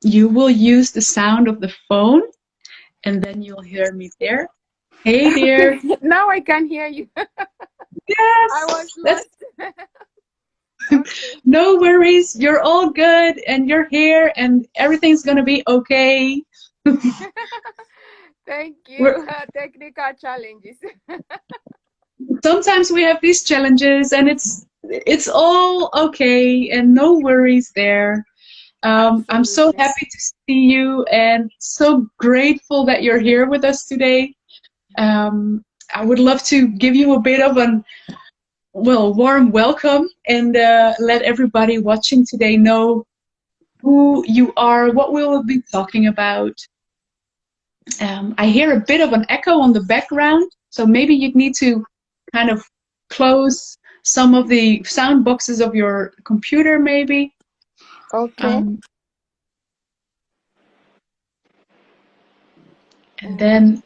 you will use the sound of the phone, and then you'll hear me there. Hey, dear. Now I can hear you. Yes. I was lost. Okay. No worries. You're all good, and you're here, and everything's gonna be okay. Thank We're, you. Technical challenges. sometimes we have these challenges, and it's all okay, and no worries there. I'm so Absolutely. happy to see you, and so grateful that you're here with us today. I would love to give you a bit of an warm welcome, and let everybody watching today know who you are, what we will be talking about. I hear a bit of an echo on the background, so maybe you'd need to kind of close some of the sound boxes of your computer, maybe. Okay. And then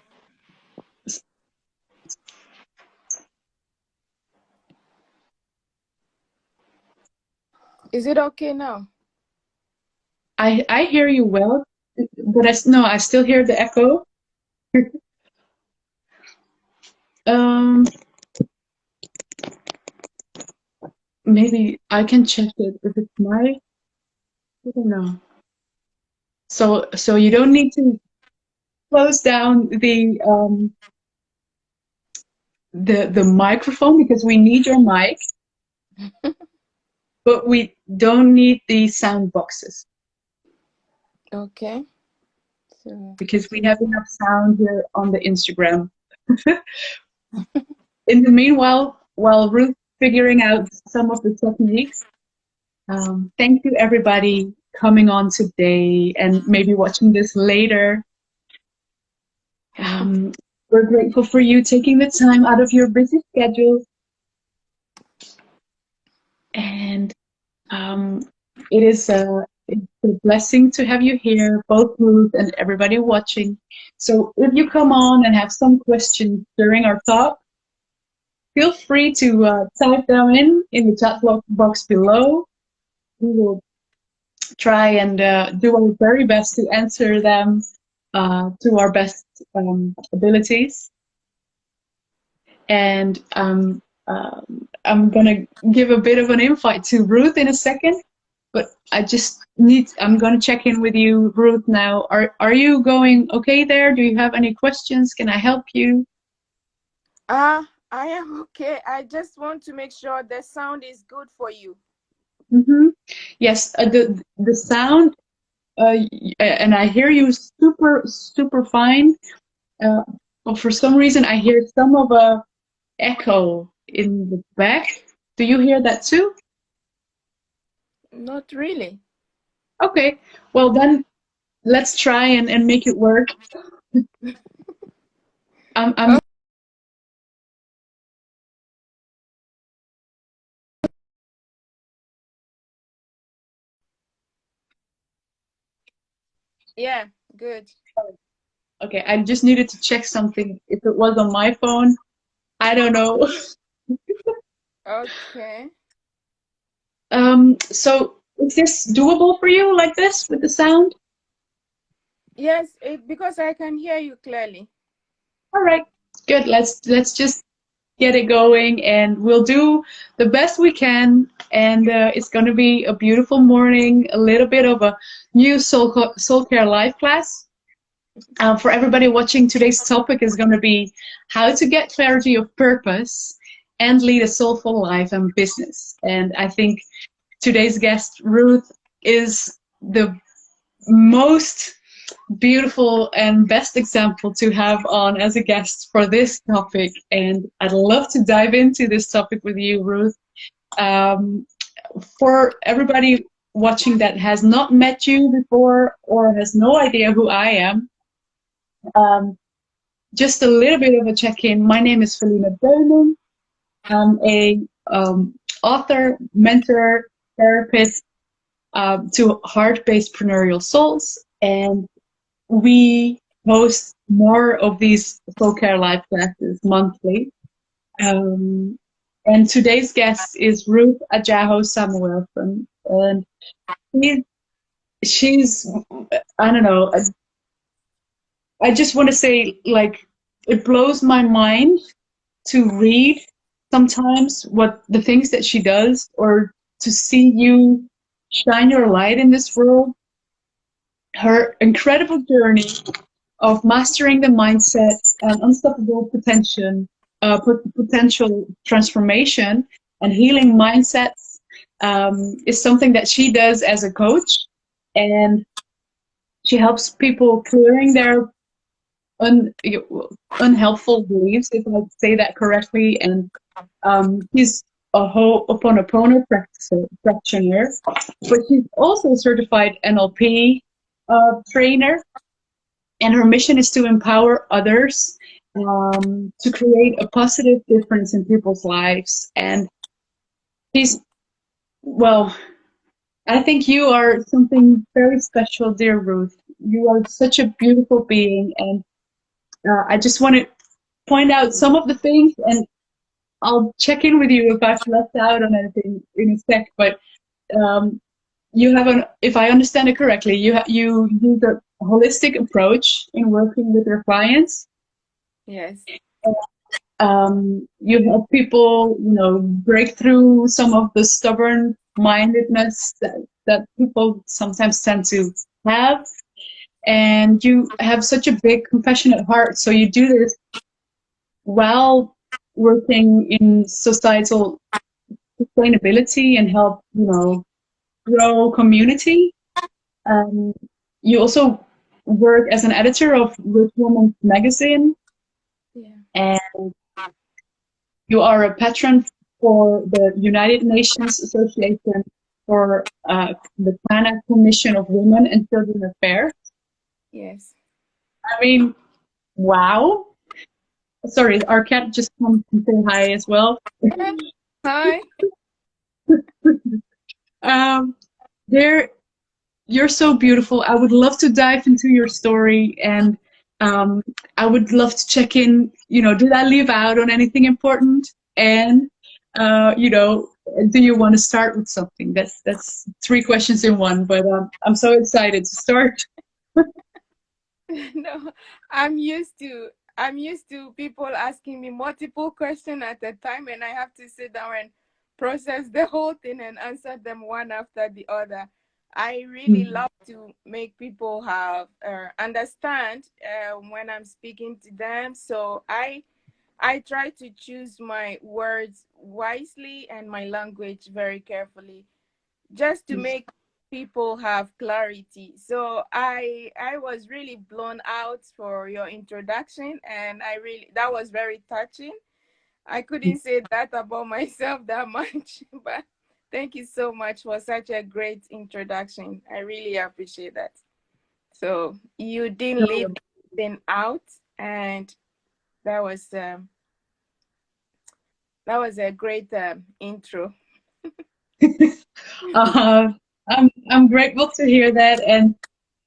Is it okay now? I hear you well, but I still hear the echo. Maybe I can check it if it's my. I don't know. So you don't need to close down the microphone, because we need your mic, but we don't need the sound boxes. Okay. So Because we have enough sound here on the Instagram. In the meanwhile, while Ruth figuring out some of the techniques, thank you everybody coming on today and maybe watching this later. We're grateful for you taking the time out of your busy schedule. And it's a blessing to have you here, both Ruth and everybody watching. So if you come on and have some questions during our talk, feel free to type them in the chat box below. We will try and do our very best to answer them to our best abilities. And I'm gonna give a bit of an invite to Ruth in a second, but I'm gonna check in with you, Ruth, now. Are you going okay there? Do you have any questions? Can I help you? I am okay. I just want to make sure the sound is good for you. Mm-hmm. Yes, the sound, and I hear you super fine. But for some reason, I hear some of a echo in the back. Do you hear that too? Not really. Okay, well then let's try and make it work. I'm Yeah, good. okay. I just needed to check something. If it was on my phone, I don't know. Okay. So is this doable for you like this with the sound? Yes, because I can hear you clearly. All right, good. Let's just get it going, and we'll do the best we can. And it's going to be a beautiful morning, a little bit of a new soul care live class. For everybody watching, today's topic is going to be how to get clarity of purpose and lead a soulful life and business. And I think today's guest, Ruth, is the most beautiful and best example to have on as a guest for this topic. And I'd love to dive into this topic with you, Ruth. For everybody watching that has not met you before or has no idea who I am, just a little bit of a check-in. My name is Feline. I'm a author, mentor, therapist to heart-based entrepreneurial souls, and we host more of these soul care live classes monthly. And today's guest is Ruth Adjaho Samúelsson, and she's she's, I don't know, I just want to say, like, it blows my mind to read sometimes what the things that she does, or to see you shine your light in this world. Her incredible journey of mastering the mindset and unstoppable potential transformation and healing mindsets is something that she does as a coach, and she helps people clearing their un, unhelpful beliefs, if I say that correctly. And she's a Ho'oponopono practitioner, but she's also a certified NLP trainer, and her mission is to empower others to create a positive difference in people's lives. And she's, well, I think you are something very special, dear Ruth. You are such a beautiful being, and I just want to point out some of the things, and I'll check in with you if I've left out on anything in a sec. But um, you have an, if I understand it correctly, you use a holistic approach in working with your clients. Yes. You help people, break through some of the stubborn mindedness that people sometimes tend to have. And you have such a big, compassionate heart. So you do this while working in societal sustainability and help, grow community. Um, you also work as an editor of Ruth Woman's Magazine, Yeah. and you are a patron for the United Nations Association for the Planet Commission of Women and Children Affairs. Yes. I mean, wow. Sorry, our cat just come to say hi as well. Hi. Um, you're so beautiful. I would love to dive into your story, and I would love to check in. Did I leave out on anything important? And do you want to start with something? That's three questions in one. But I'm so excited to start. No, I'm used to people asking me multiple questions at a time, and I have to sit down and process the whole thing and answer them one after the other. I really Mm. love to make people have understand when I'm speaking to them. So I try to choose my words wisely and my language very carefully, just to make people have clarity. So I was really blown out for your introduction, and that was very touching. I couldn't say that about myself that much, but thank you so much for such a great introduction. I really appreciate that. So you didn't leave anything out, and that was um, that was a great intro. uh, I'm grateful to hear that, and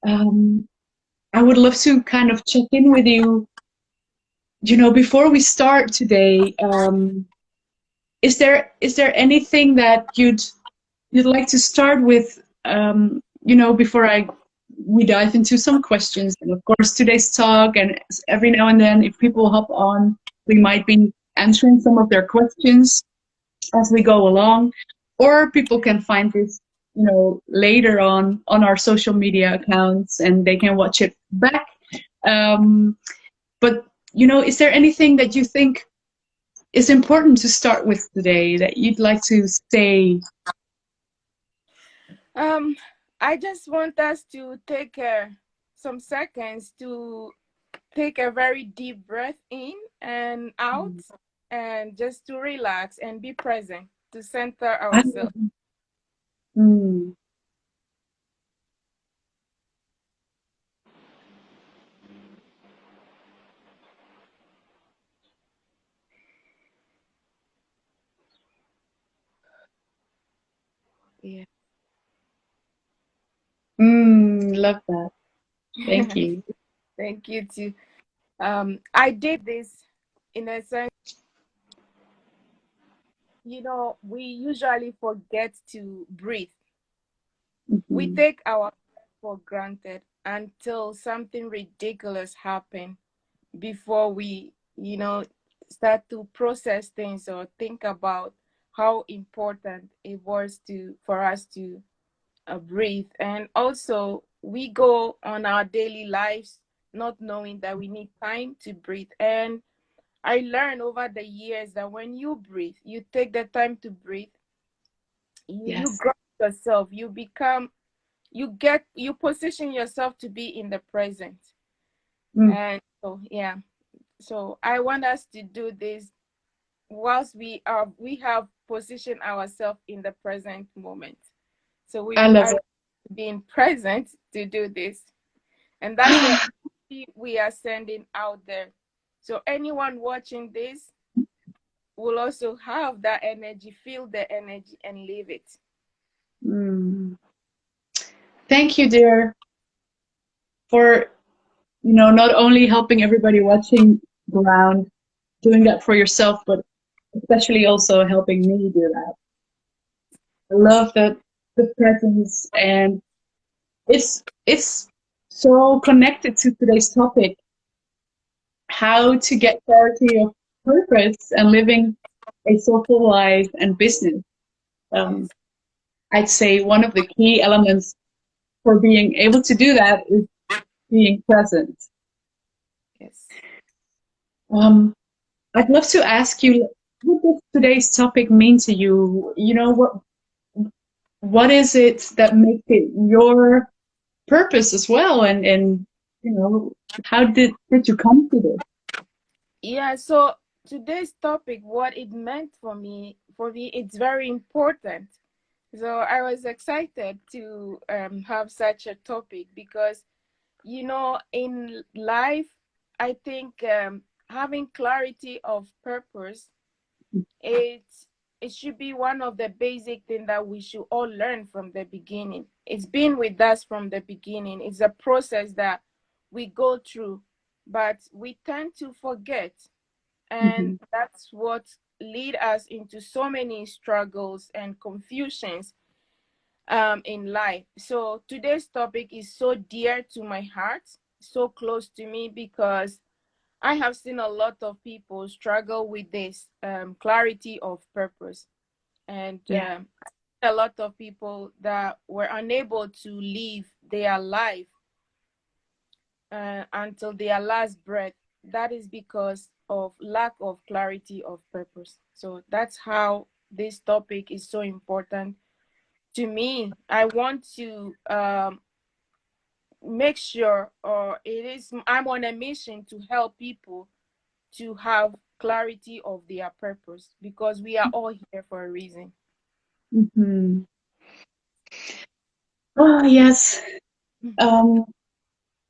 um, I would love to kind of check in with you. Before we start today, is there anything that you'd like to start with? Before we dive into some questions, and of course today's talk, and every now and then, if people hop on, we might be answering some of their questions as we go along, or people can find this, later on our social media accounts, and they can watch it back. Um, but is there anything that you think is important to start with today that you'd like to say? Um, I just want us to take some seconds to take a very deep breath in and out, and just to relax and be present, to center ourselves. Mm, Yeah. love that. Thank you. Thank you too. I did this in a sense, we usually forget to breathe. We Mhm. take our for granted until something ridiculous happens before we, start to process things or think about how important it was for us to breathe. And also, we go on our daily lives not knowing that we need time to breathe. And I learned over the years that when you breathe, you take the time to breathe, you Yes. grow yourself, you position yourself to be in the present. Mm. And so, yeah. So I want us to do this whilst we have positioned ourselves in the present moment. So I we love are being present to do this. And that's the it. energy we are sending out there. So anyone watching this will also have that energy, feel the energy and live it. Mm. Thank you, dear, for not only helping everybody watching around, doing that for yourself, but especially also helping me do that. I love that the presence, and it's so connected to today's topic, how to get clarity of purpose and living a soulful life and business. Um, Yes. I'd say one of the key elements for being able to do that is being present. Yes. Um, I'd love to ask you, what does today's topic mean to you? What is it that makes it your purpose as well? And how did you come to this? Yeah, so today's topic, what it meant for me, it's very important. So I was excited to have such a topic because, in life, I think having clarity of purpose, it it should be one of the basic things that we should all learn from the beginning. It's been with us from the beginning. It's a process that we go through, but we tend to forget, and Hmm. that's what lead us into so many struggles and confusions in life. So today's topic is so dear to my heart, so close to me, because I have seen a lot of people struggle with this clarity of purpose, and Yeah. a lot of people that were unable to live their life until their last breath. That is because of lack of clarity of purpose. So that's how this topic is so important to me. I want to make sure, or I'm on a mission to help people to have clarity of their purpose, because we are all here for a reason. Hmm. Oh, yes. Um,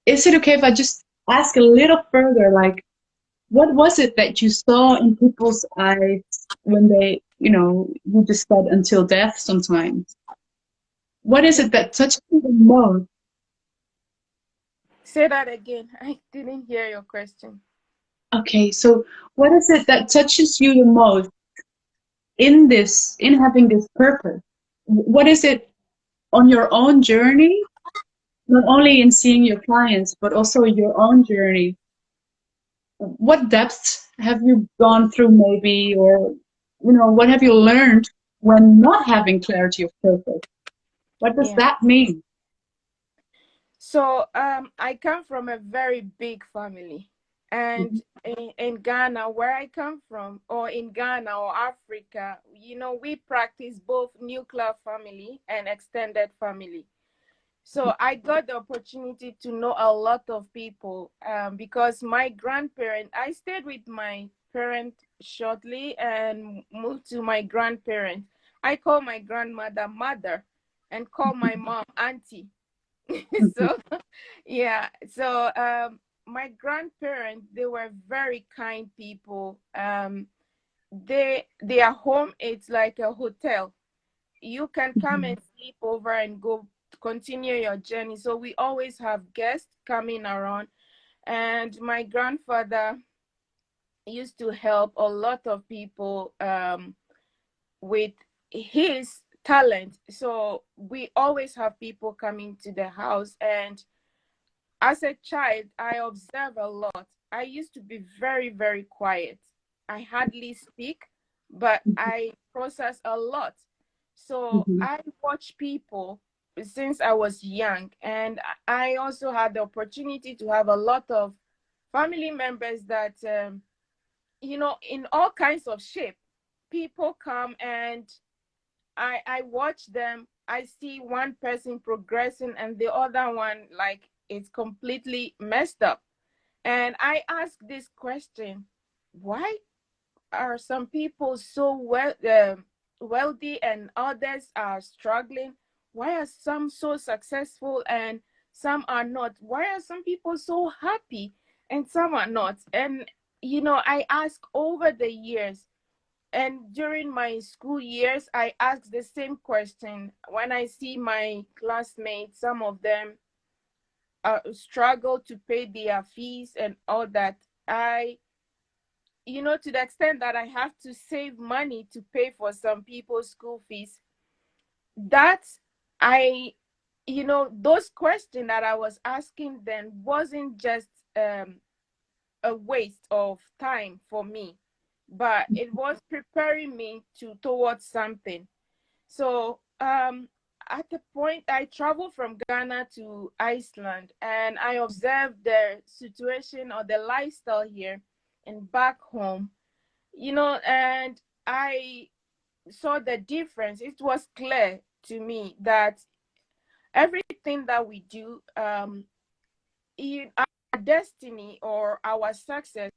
is it okay if I just ask a little further? Like, what was it that you saw in people's eyes when you just said until death sometimes? What is Yeah. it that touched you the most? Say that again. I didn't hear your question. Okay, so what is it that touches you the most in having this purpose? What is it on your own journey, not only in seeing your clients, but also your own journey? What depths have you gone through maybe, or what have you learned when not having clarity of purpose? What does Yeah. that mean? So I come from a very big family, and Mhm. in Ghana, where I come from, or in Ghana or Africa, we practice both nuclear family and extended family. So I got the opportunity to know a lot of people, because my grandparent, I stayed with my parent shortly and moved to my grandparent. I call my grandmother mother and call my mom auntie. Mhm. So yeah, so my grandparents, they were very kind people. Their home, it's like a hotel. You can come Mhm. and sleep over and go continue your journey. So we always have guests coming around, and my grandfather used to help a lot of people with his talent. So we always have people coming to the house. And as a child, I observe a lot. I used to be very, very quiet. I hardly speak, but I process a lot. So Mhm. I watch people since I was young. And I also had the opportunity to have a lot of family members that, in all kinds of shape, people come and I watch them. I see one person progressing and the other one like it's completely messed up. And I ask this question: why are some people so wealthy and others are struggling? Why are some so successful and some are not? Why are some people so happy and some are not? And I ask over the years, and during my school years, I ask the same question. When I see my classmates, some of them struggle to pay their fees and all that. To the extent that I have to save money to pay for some people's school fees, that I, those questions that I was asking then wasn't just a waste of time for me, but it was preparing me towards something. So at the point I traveled from Ghana to Iceland, and I observed the situation or the lifestyle here and back home, and I saw the difference. It was clear to me that everything that we do, in our destiny or our success,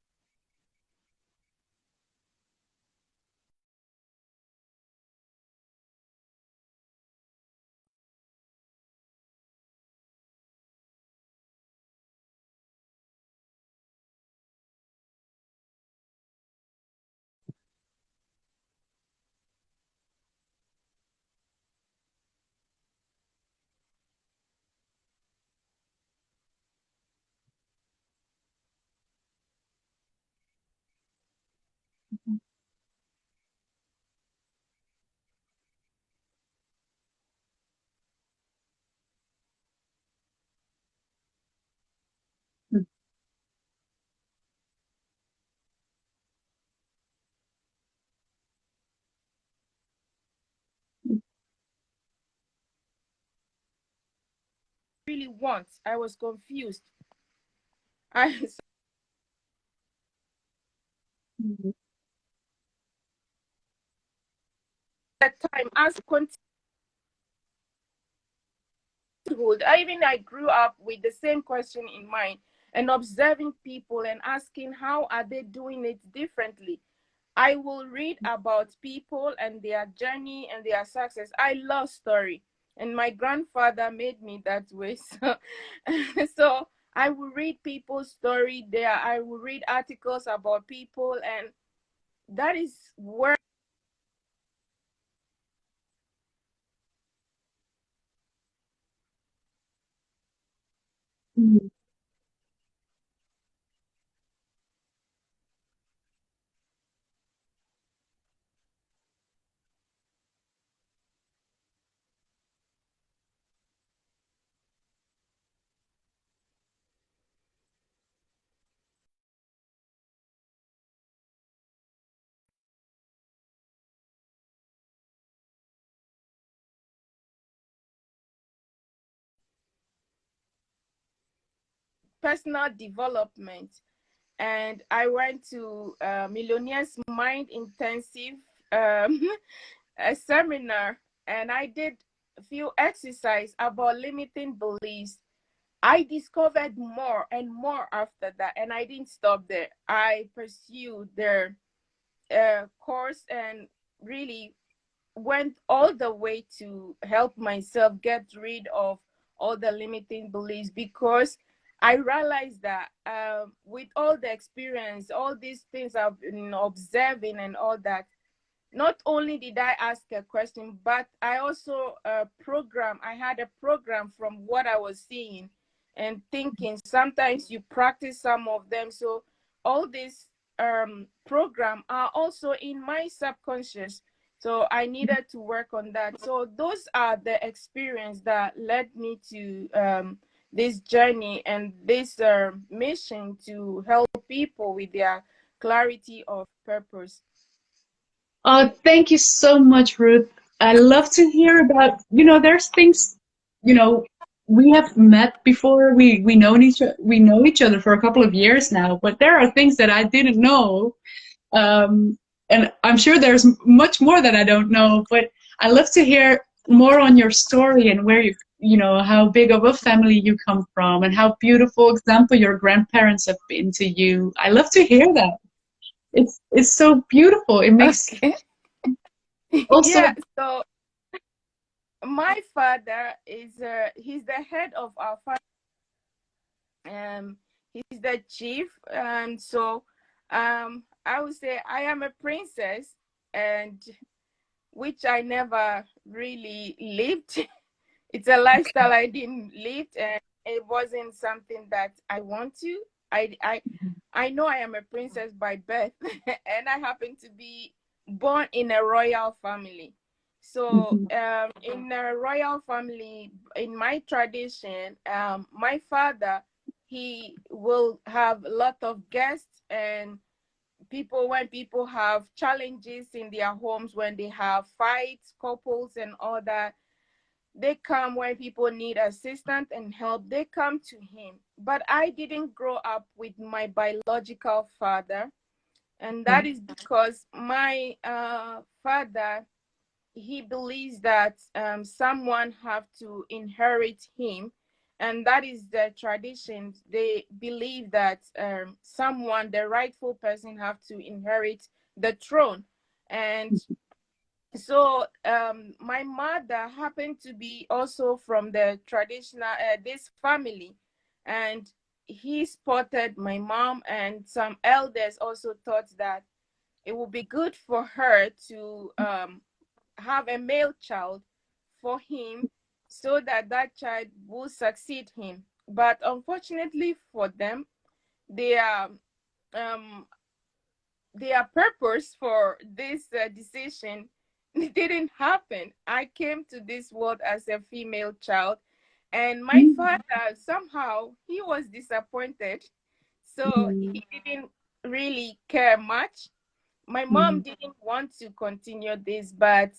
really want. I was confused. I so Mhm. at the time as childhood. I grew up with the same question in mind and observing people and asking how are they doing it differently. I will read about people and their journey and their success. I love story, and my grandfather made me that way. So I will read people's story there. I will read articles about people, and that is where Mhm. personal development. And I went to Millionaire's Mind Intensive, um, a seminar, and I did a few exercise about limiting beliefs. I discovered more and more after that, and I didn't stop there. I pursued their course and really went all the way to help myself get rid of all the limiting beliefs, because I realized that with all the experience, all these things I've been observing and all that, not only did I ask a question, but I also I had a program from what I was seeing and thinking. Sometimes you practice some of them. So all these program are also in my subconscious. So I needed to work on that. So those are the experience that led me to this journey and this mission to help people with their clarity of purpose. Oh, thank you so much, Ruth. I love to hear about, there's things, you know, we have met before. We know each other for a couple of years now, but there are things that I didn't know. And I'm sure there's much more that I don't know, but I love to hear more on your story and where how big of a family you come from and how beautiful example your grandparents have been to you. I love to hear that. It's so beautiful. It makes Okay. also. Yeah. So my father is he's the head of our family. He's the chief. So I would say I am a princess, and which I never really lived. It's a lifestyle I didn't live, and it wasn't something that I want to. I know I am a princess by birth, and I happen to be born in a royal family. So Mhm, in a royal family, in my tradition, my father, he will have a lot of guests and people when people have challenges in their homes, when they have fights, couples and all that, they come when people need assistance and help, they come to him. But I didn't grow up with my biological father, and that okay. is because my father, he believes that someone have to inherit him, and that is the tradition. They believe that someone, the rightful person, have to inherit the throne. And so my mother happened to be also from the traditional this family, and he spotted my mom, and some elders also thought that it would be good for her to have a male child for him, so that that child will succeed him. But unfortunately for them, their um their purpose for this decision didn't happen. I came to this world as a female child, and my Mm, father, somehow he was disappointed, so mm, he didn't really care much. My mom mm, didn't want to continue this, but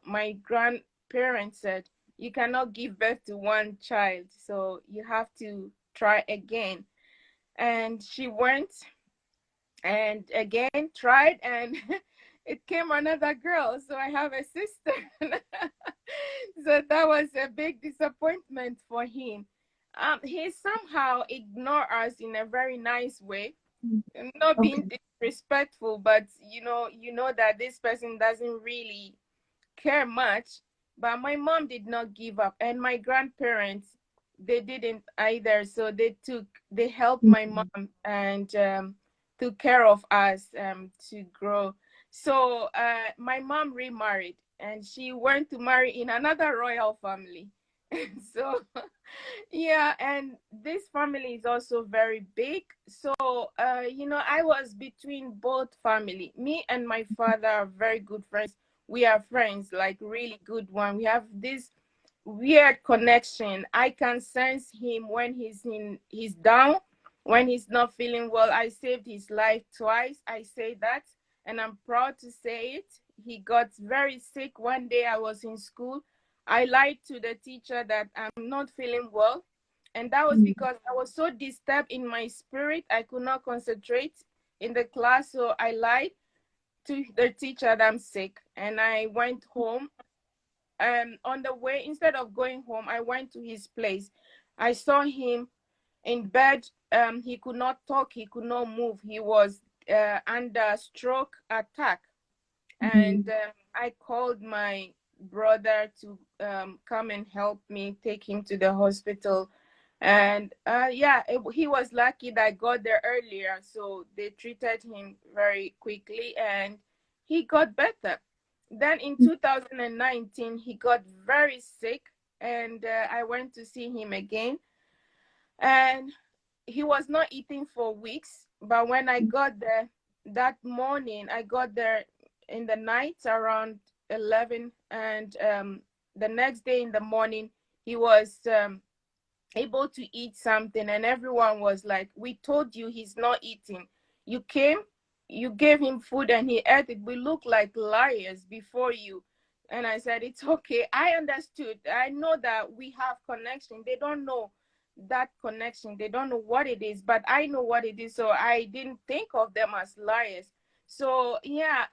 my grandparents said, you cannot give birth to one child, so you have to try again. And she went and again tried, and it came another girl. So I have a sister. So that was a big disappointment for him. He somehow ignored us in a very nice way, mm. not Okay. being disrespectful, but you know that this person doesn't really care much. But my mom did not give up, and my grandparents, they didn't either. So they helped my Mhm, mom and took care of us to grow. So my mom remarried, and she went to marry in another royal family. So yeah, and this family is also very big. So I was between both family. Me and my father are very good friends. We are friends, like really good one. We have this weird connection. I can sense him when he's down, when he's not feeling well. I saved his life twice. I say that, and I'm proud to say it. He got very sick one day. I was in school. I lied to the teacher that I'm not feeling well, and that was mm, because I was so disturbed in my spirit. I could not concentrate in the class, so I lied to the teacher that I'm sick, and I went home. On the way, instead of going home, I went to his place. I saw him in bed. He could not talk, he could not move. He was under stroke attack, and mhm, I called my brother to come and help me take him to the hospital. And yeah, he was lucky that I got there earlier, so they treated him very quickly, and he got better. Then in 2019, he got very sick, and I went to see him again, and he was not eating for weeks. But when I got there that morning, I got there. in the night around 11, and the next day in the morning he was able to eat something, and everyone was like, we told you he's not eating. You came, you gave him food and he ate it. We look like liars before you. And I said, it's okay. I understood. I know that we have connection. They don't know that connection. They don't know what it is, but I know what it is. So I didn't think of them as liars. So yeah,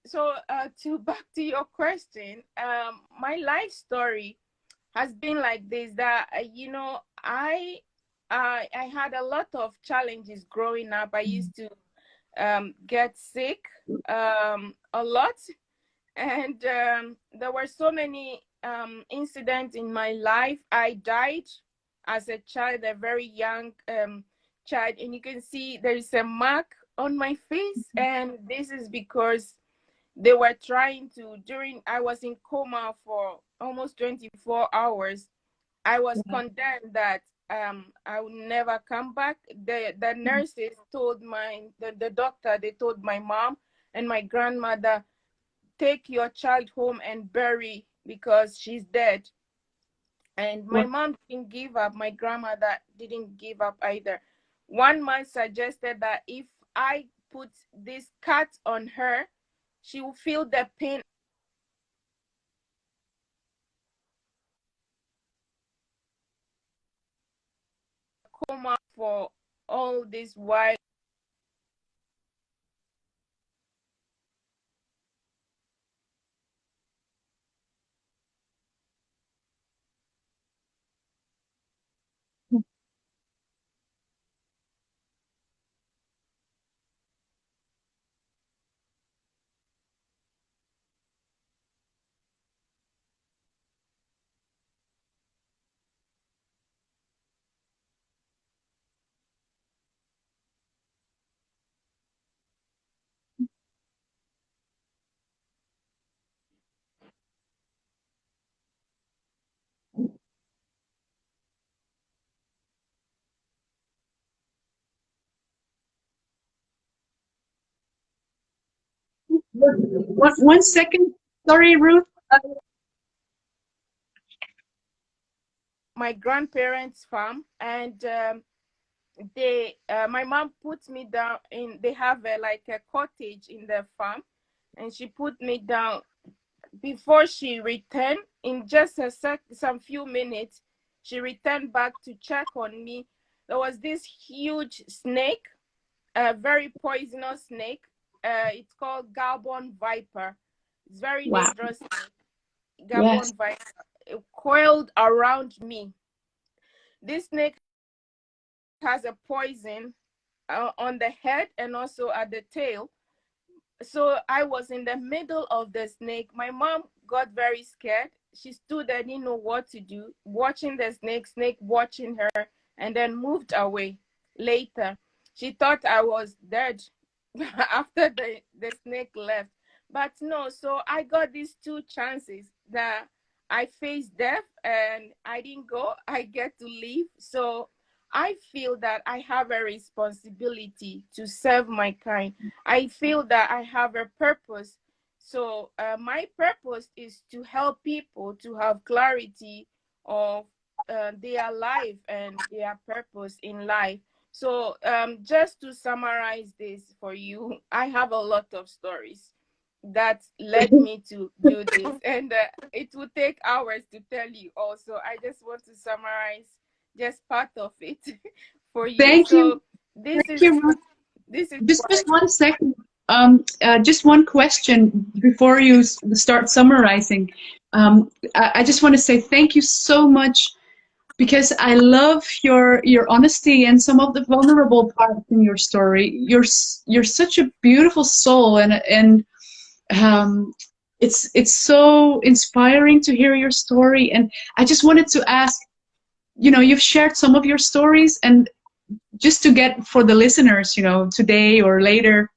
so to back to your question, my life story has been like this, that you know, I had a lot of challenges growing up. I used to get sick a lot, and there were so many incidents in my life. I died as a child, a very young child, and you can see there is a mark on my face, and this is because they were trying to, during I was in coma for almost 24 hours. I was condemned that I would never come back. The nurses told the doctor, they told my mom and my grandmother, take your child home and bury because she's dead. And my mom didn't give up. My grandmother didn't give up either. One man suggested that if I put this cut on her, she will feel the pain coma for all this while. One second. Sorry, Ruth. My grandparents' farm, and my mom put me down in, they have like a cottage in the farm, and she put me down. Before she returned, in just some few minutes, she returned back to check on me. There was this huge snake, a very poisonous snake. It's called Gabon viper. It's very dangerous. Gabon viper. It coiled around me. This snake has a poison on the head and also at the tail. So I was in the middle of the snake. My mom got very scared. She stood there, didn't know what to do, watching the snake watching her, and then moved away. Later, she thought I was dead after the snake left. But no, so I got these two chances that I faced death and I didn't go. I get to live. So I feel that I have a responsibility to serve my kind. I feel that I have a purpose. So my purpose is to help people to have clarity of their life and their purpose in life. So just to summarize this for you, I have a lot of stories that led me to do this, and it would take hours to tell you also. I just want to summarize just part of it for you. Thank you. This Thank is you, Ruth. this is Just 1 second. Just one question before you start summarizing. I just want to say thank you so much, because I love your honesty and some of the vulnerable parts in your story. You're such a beautiful soul, and it's so inspiring to hear your story. And I just wanted to ask, you've shared some of your stories, and just to get for the listeners, today or later,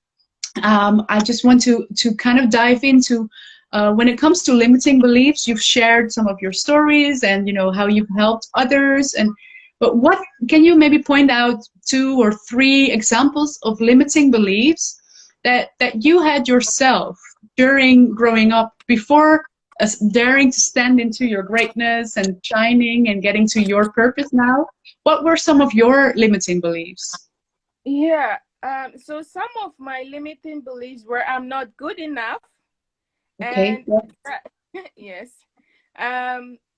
I just want to kind of dive into when it comes to limiting beliefs. You've shared some of your stories, and how you've helped others, but what can you maybe point out 2 or 3 examples of limiting beliefs that you had yourself during growing up before daring to stand into your greatness and shining and getting to your purpose now? What were some of your limiting beliefs? Yeah. So some of my limiting beliefs were I'm not good enough, Okay. and yes.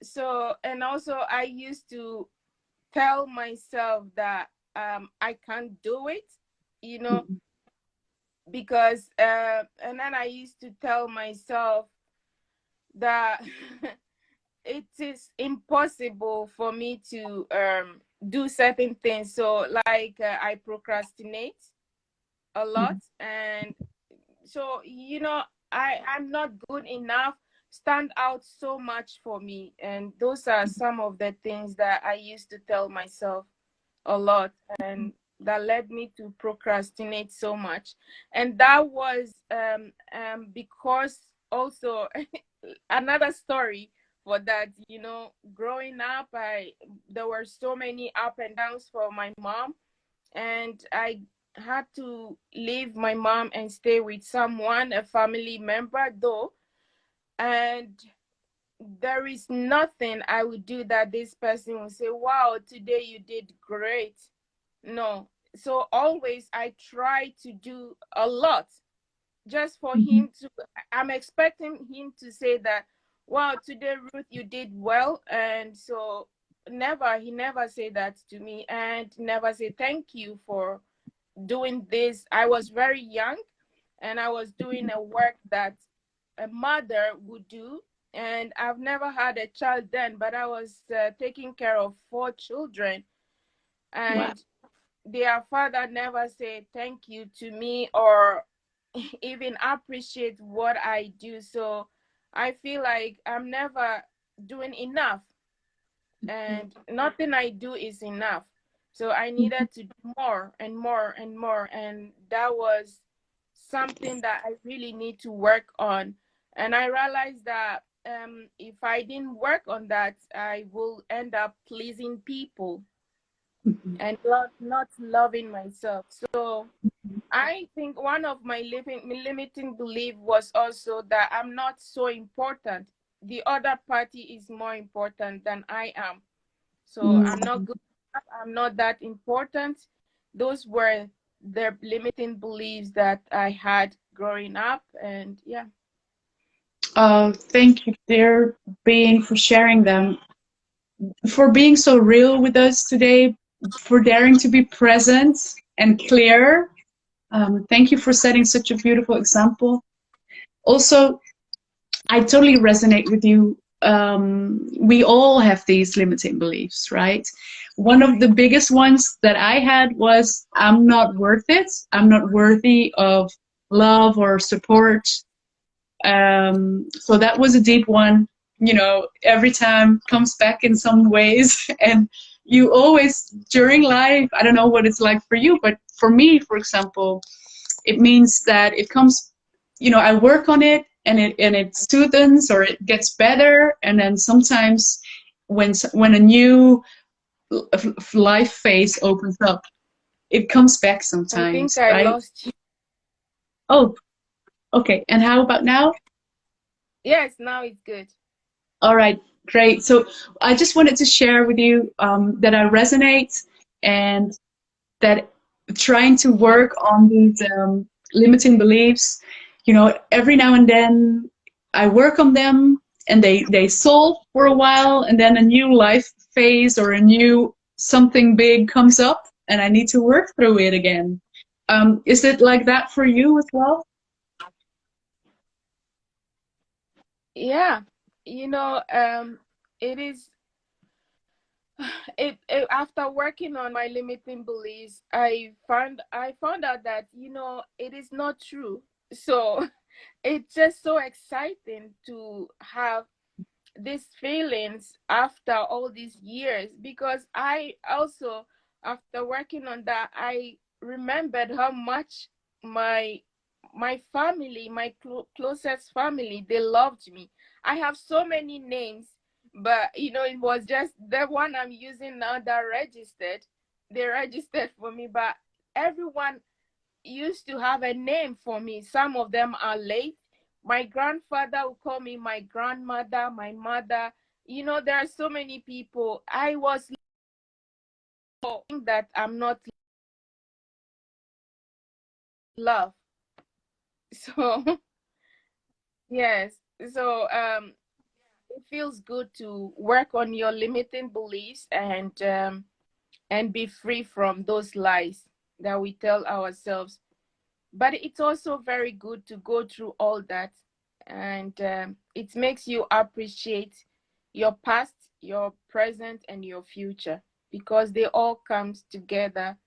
So and also I used to tell myself that I can't do it, you know, Mhm. because and then I used to tell myself that it is impossible for me to do certain things. So like I procrastinate a lot, Mhm. and so I'm not good enough, stand out so much for me, and those are some of the things that I used to tell myself a lot, and that led me to procrastinate so much. And that was because also another story for that, growing up, there were so many up and downs for my mom, and I had to leave my mom and stay with someone, a family member though, and there is nothing I would do that this person will say, wow, today you did great. No. So always I try to do a lot just for Mhm. him to, I'm expecting him to say that, wow, today, Ruth, you did well. And so he never say that to me, and never say thank you for doing this. I was very young, and I was doing a work that a mother would do. And I've never had a child then, but I was taking care of 4 children. Wow. And their father never said thank you to me or even appreciate what I do. So I feel like I'm never doing enough, and nothing I do is enough. So I needed to do more and more and more. And that was something that I really need to work on. And I realized that if I didn't work on that, I will end up pleasing people Mhm. and not loving myself. So I think one of my limiting belief was also that I'm not so important. The other party is more important than I am. So I'm not Mhm. good enough. I'm not that important. Those were the limiting beliefs that I had growing up. And yeah. Thank you, dear being, for sharing them, for being so real with us today, for daring to be present and clear. Thank you for setting such a beautiful example. Also, I totally resonate with you. We all have these limiting beliefs, right? One of the biggest ones that I had was I'm not worth it. I'm not worthy of love or support. So that was a deep one. Every time comes back in some ways, and you always during life. I don't know what it's like for you, but for me, for example, it means that it comes. I work on it, and it soothes or it gets better, and then sometimes when a new life phase opens up, it comes back I think sometimes, I right? lost you. Oh, okay. And how about now? Yes, now it's good. All right, great. So I just wanted to share with you that I resonate, and that trying to work on these limiting beliefs, every now and then I work on them, and they solve for a while, and then a new life phase or a new something big comes up, and I need to work through it again. Is it like that for you as well? Yeah. It is after working on my limiting beliefs, I found out that it is not true. So it's just so exciting to have these feelings after all these years, because I also, after working on that, I remembered how much my my family, my closest family, they loved me. I have so many names, but it was just the one I'm using now that registered. They registered for me, but everyone used to have a name for me. Some of them are late. My grandfather would call me my grandmother, my mother. You know, there are so many people. I was that I'm not loved. So yes. So it feels good to work on your limiting beliefs and be free from those lies that we tell ourselves. But it's also very good to go through all that, and it makes you appreciate your past, your present, and your future, because they all come together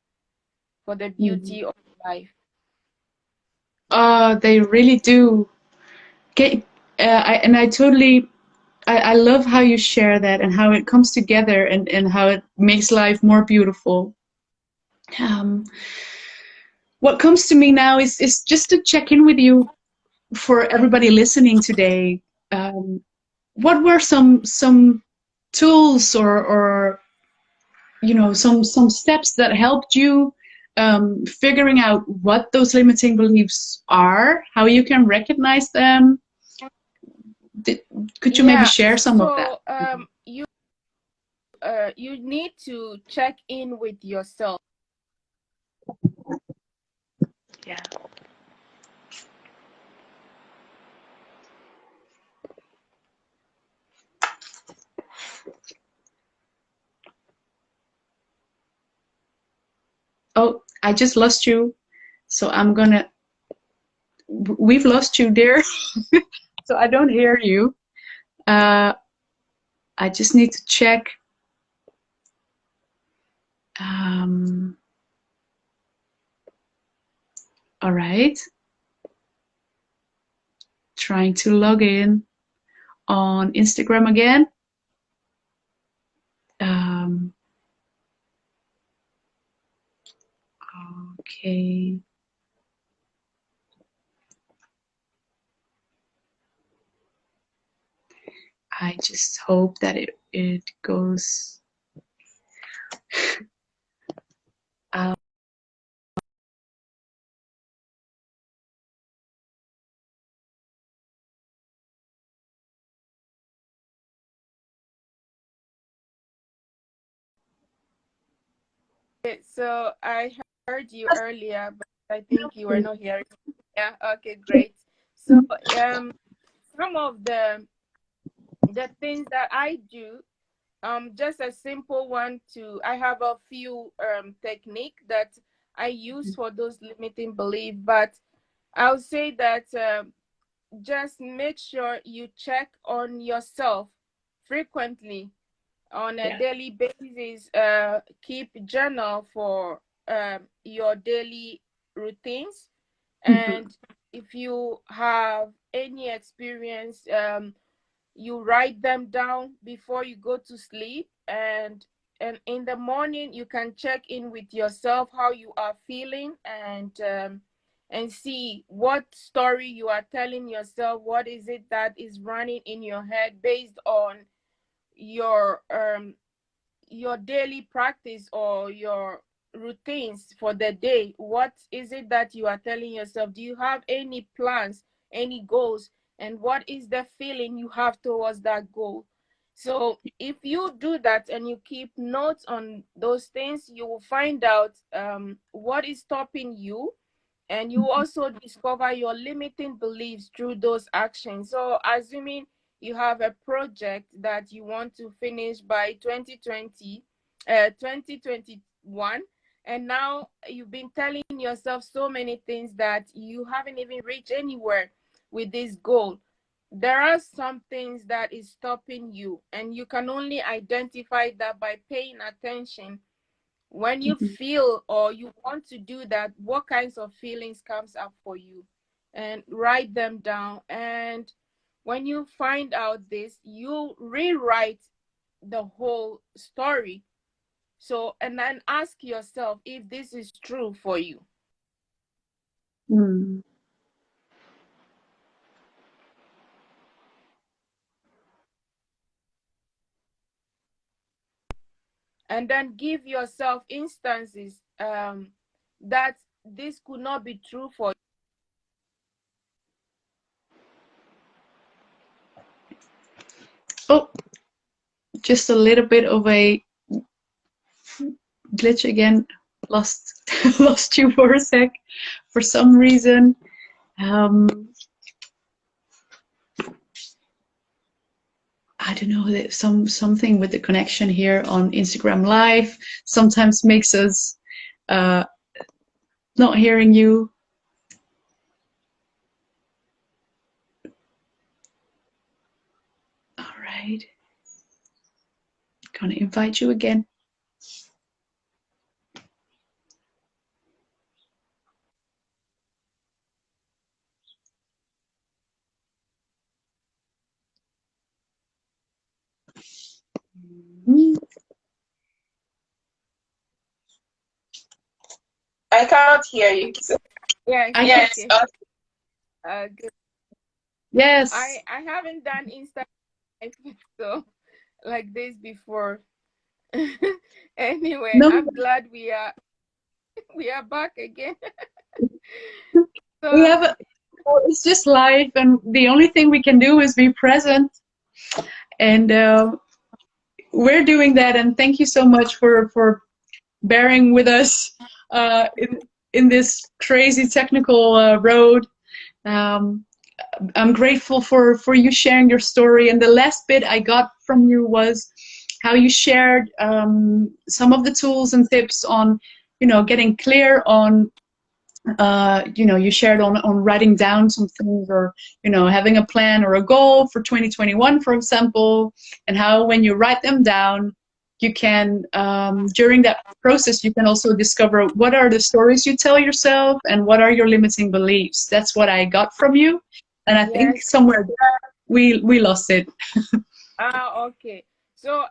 for the beauty of life. They really do. Okay, I totally, I love how you share that and how it comes together and how it makes life more beautiful. Um, what comes to me now is just to check in with you for everybody listening today. What were some tools or you know some steps that helped you figuring out what those limiting beliefs are, how you can recognize them? Did, could you maybe Yeah, share some of that? so you need to check in with yourself. Yeah. Oh, I just lost you. So I'm gonna. We've lost you, dear. So I don't hear you. Uh, I just need to check. Um, all right. Trying to log in on Instagram again. Um, okay. I just hope that it goes. Uh, So I heard you earlier, but I think you were not hearing. Yeah, okay, great. So some of the things that I do, just a simple one. To I have a few technique that I use for those limiting belief, but I'll say that just make sure you check on yourself frequently on a yeah. daily basis. Keep journal for your daily routines, Mhm. and if you have any experience, you write them down before you go to sleep, and in the morning you can check in with yourself how you are feeling, and see what story you are telling yourself, what is it that is running in your head based on your daily practice or your routines for the day. What is it that you are telling yourself? Do you have any plans, any goals, and what is the feeling you have towards that goal? So if you do that and you keep notes on those things, you will find out what is stopping you, and you also discover your limiting beliefs through those actions. So assuming you have a project that you want to finish by 2021, and now you've been telling yourself so many things that you haven't even reached anywhere with this goal. There are some things that is stopping you, and you can only identify that by paying attention. When you Mhm. feel or you want to do that, what kinds of feelings comes up for you, and write them down. And when you find out this, you rewrite the whole story. So, and then ask yourself if this is true for you, Mm. and then give yourself instances that this could not be true for Oh, just a little bit of a glitch again. Lost lost you for a sec for some reason. I don't know, something with the connection here on Instagram Live sometimes makes us not hearing you. All right, gonna invite you again. I cannot hear you. yeah. Yes. Okay. Good. Yes. I haven't done Instagram so like this before. Anyway, No, I'm glad we are back again. So we have it's just live, and the only thing we can do is be present, and we're doing that. And thank you so much for bearing with us in this crazy technical road. Um, I'm grateful for you sharing your story. And the last bit I got from you was how you shared some of the tools and tips on, getting clear on, you shared on writing down some things, or, having a plan or a goal for 2021, for example, and how when you write them down, you can, during that process, you can also discover what are the stories you tell yourself and what are your limiting beliefs. That's what I got from you. And I think yes. somewhere there we lost it. Okay. So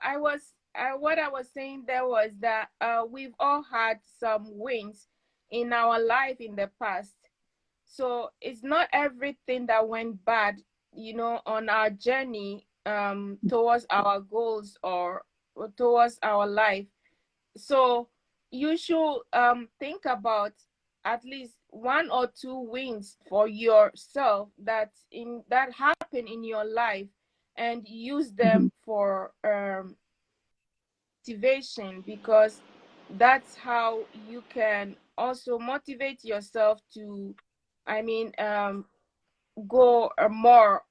what I was saying there was that we've all had some wins in our life in the past. So it's not everything that went bad, on our journey towards our goals or towards our life. So you should think about at least one or two wins for yourself that happen in your life, and use them for motivation, because that's how you can also motivate yourself to, go more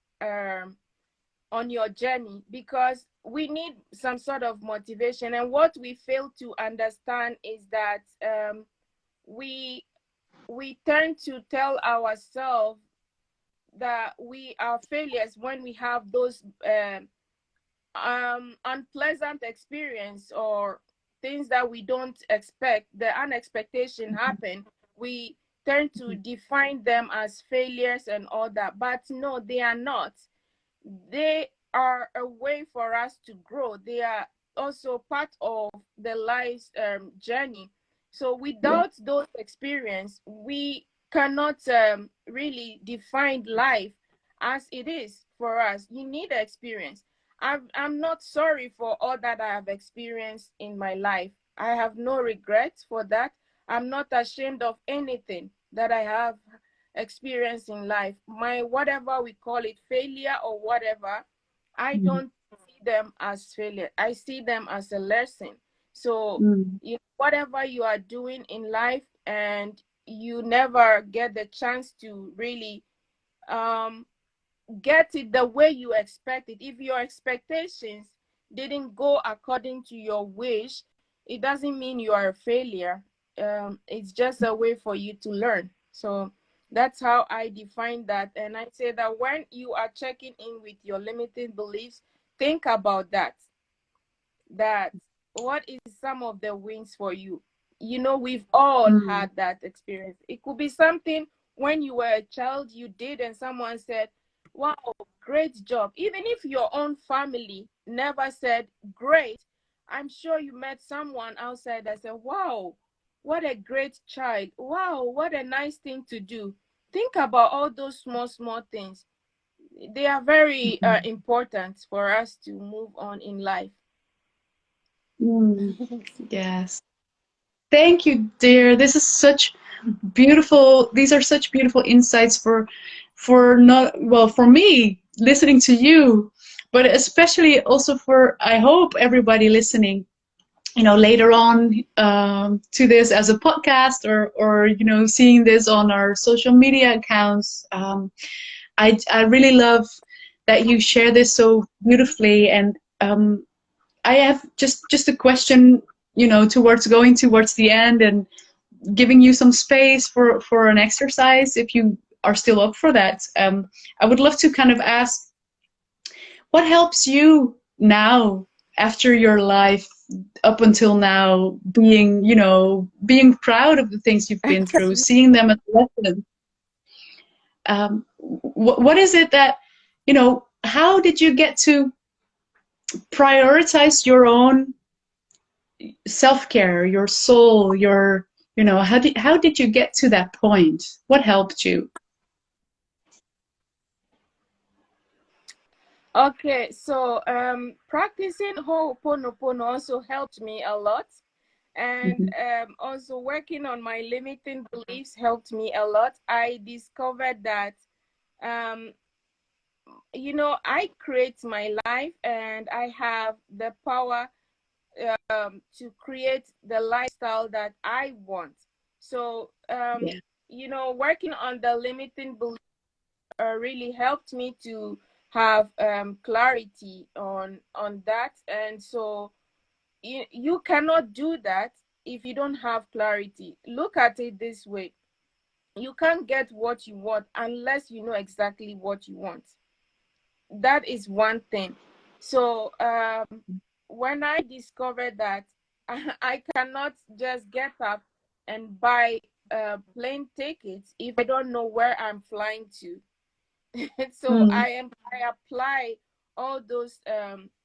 on your journey, because we need some sort of motivation. And what we fail to understand is that we tend to tell ourselves that we are failures when we have those unpleasant experience or things that we don't expect. The unexpectation happen. We tend to define them as failures and all that, but no, they are not. They are a way for us to grow. They are also part of the life's journey. So without those experience, we cannot really define life as it is for us. You need experience. I'm not sorry for all that I have experienced in my life. I have no regrets for that. I'm not ashamed of anything that I have experience in life. My whatever we call it, failure or whatever, I don't see them as failure. I see them as a lesson. So whatever you are doing in life and you never get the chance to really get it the way you expect it, if your expectations didn't go according to your wish, it doesn't mean you are a failure. It's just a way for you to learn. So that's how I define that. And I say that when you are checking in with your limiting beliefs, think about that what is some of the wins for you. We've all had that experience. It could be something when you were a child you did and someone said, wow, great job. Even if your own family never said great, I'm sure you met someone outside that said, wow, what a great child. Wow, what a nice thing to do. Think about all those small things. They are very important for us to move on in life. Yes. Thank you, dear. This is such beautiful. These are such beautiful insights for not, well, for me listening to you, but especially also for, I hope, everybody listening, you know, later on, to this as a podcast, or you know, seeing this on our social media accounts. I really love that you share this so beautifully. And I have just a question, you know, towards going towards the end and giving you some space for an exercise, if you are still up for that. I would love to kind of ask, what helps you now, after your life up until now, being, you know, being proud of the things you've been through, seeing them as lessons. What is it that, you know, how did you get to prioritize your own self-care, your soul, your, you know, how did you get to that point? What helped you? Okay, so practicing Ho'oponopono also helped me a lot. And also working on my limiting beliefs helped me a lot. I discovered that, you know, I create my life and I have the power to create the lifestyle that I want. So, Yeah. you know, working on the limiting beliefs really helped me to have clarity on that. And so you cannot do that if you don't have clarity. Look at it this way: you can't get what you want unless you know exactly what you want. That is one thing. So when I discovered that I cannot just get up and buy plane tickets if I don't know where I'm flying to. So Mm. I apply all those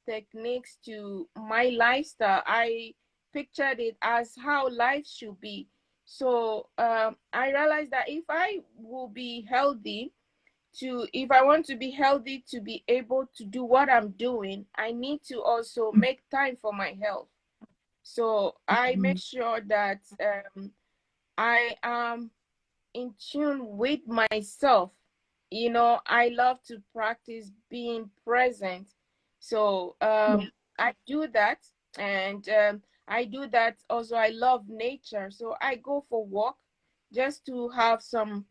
techniques to my lifestyle. I pictured it as how life should be. So I realized that if I will be healthy, to if I want to be healthy, to be able to do what I'm doing, I need to also make time for my health. So I make sure that I am in tune with myself. You know, I love to practice being present. So I do that. And I do that also. I love nature. So I go for walk just to have some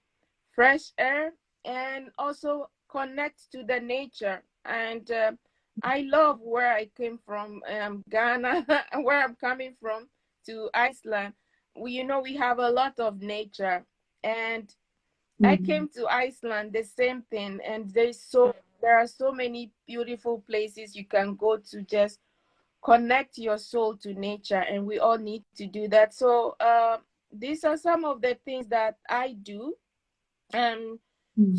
fresh air and also connect to the nature. And I love where I came from, Ghana, where I'm coming from, to Iceland. You know, we have a lot of nature. And I Mm. came to Iceland, the same thing. And there are so many beautiful places you can go to just connect your soul to nature. And we all need to do that. So these are some of the things that I do Mm.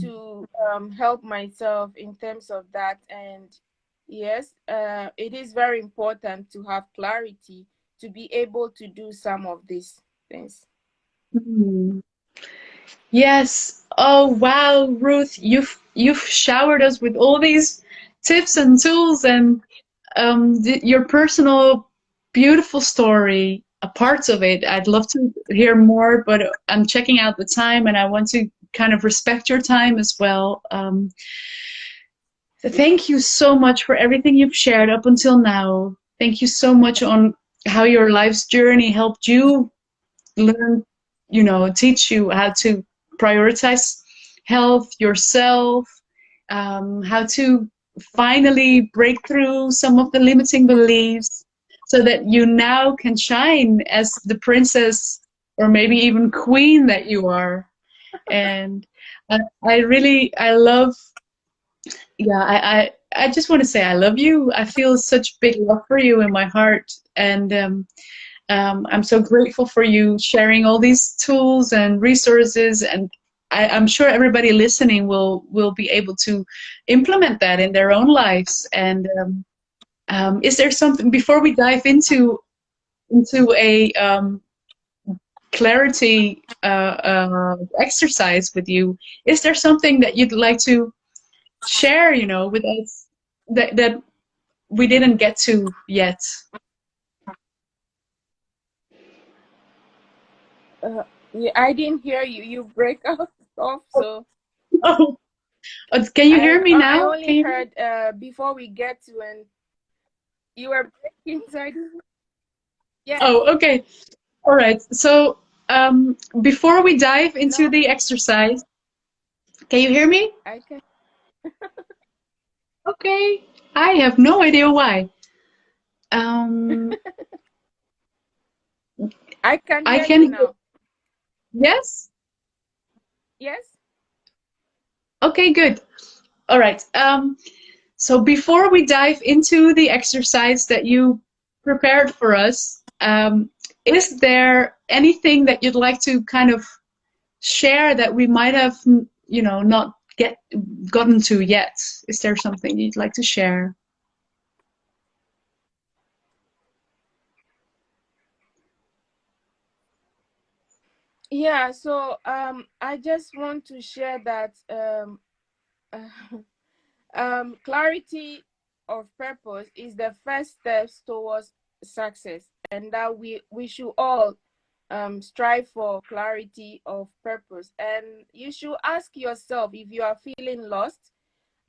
to help myself in terms of that. And yes, it is very important to have clarity to be able to do some of these things. Mm. Yes. Oh wow, Ruth, you've showered us with all these tips and tools, and your personal beautiful story, parts of it. I'd love to hear more, but I'm checking out the time, and I want to kind of respect your time as well. Thank you so much for everything you've shared up until now. Thank you so much on how your life's journey helped you learn, you know, teach you how to prioritize health, yourself, how to finally break through some of the limiting beliefs so that you now can shine as the princess or maybe even queen that you are. And I really, I love, yeah, I just want to say I love you. I feel such big love for you in my heart. And I'm so grateful for you sharing all these tools and resources, and I'm sure everybody listening will be able to implement that in their own lives. And is there something before we dive into a clarity exercise with you? Is there something that you'd like to share, you know, with us that we didn't get to yet? Yeah, I didn't hear you. You break up off, so Oh, can you hear me I now? only Can you? heard before we get to when you were breaking. So I didn't. Yes. Oh, okay. All right. So, before we dive into No, the exercise, can you hear me? I can. Okay. I have no idea why. Um, I can I hear you can. now. Yes. Yes. Okay. Good. All right. So before we dive into the exercise that you prepared for us, is there anything that you'd like to kind of share that we might have, not gotten to yet? Is there something you'd like to share? Yeah. So I just want to share that clarity of purpose is the first steps towards success, and that we should all strive for clarity of purpose. And you should ask yourself, if you are feeling lost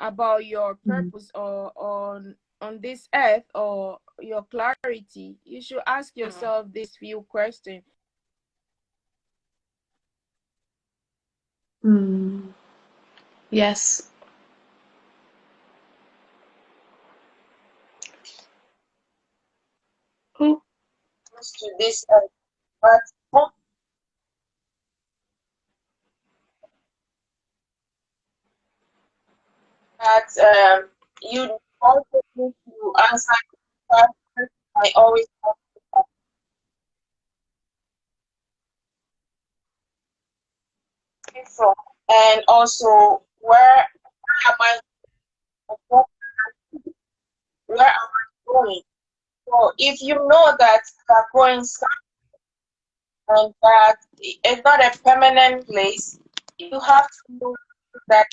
about your Mm. purpose or on this earth, or your clarity, you should ask yourself these few questions. Mm. Yes. Oh. To this, but hope that you also need to answer the question I always ask from, and also where am I, where am I going? So if you know that you are going somewhere and that it's not a permanent place, you have to know that.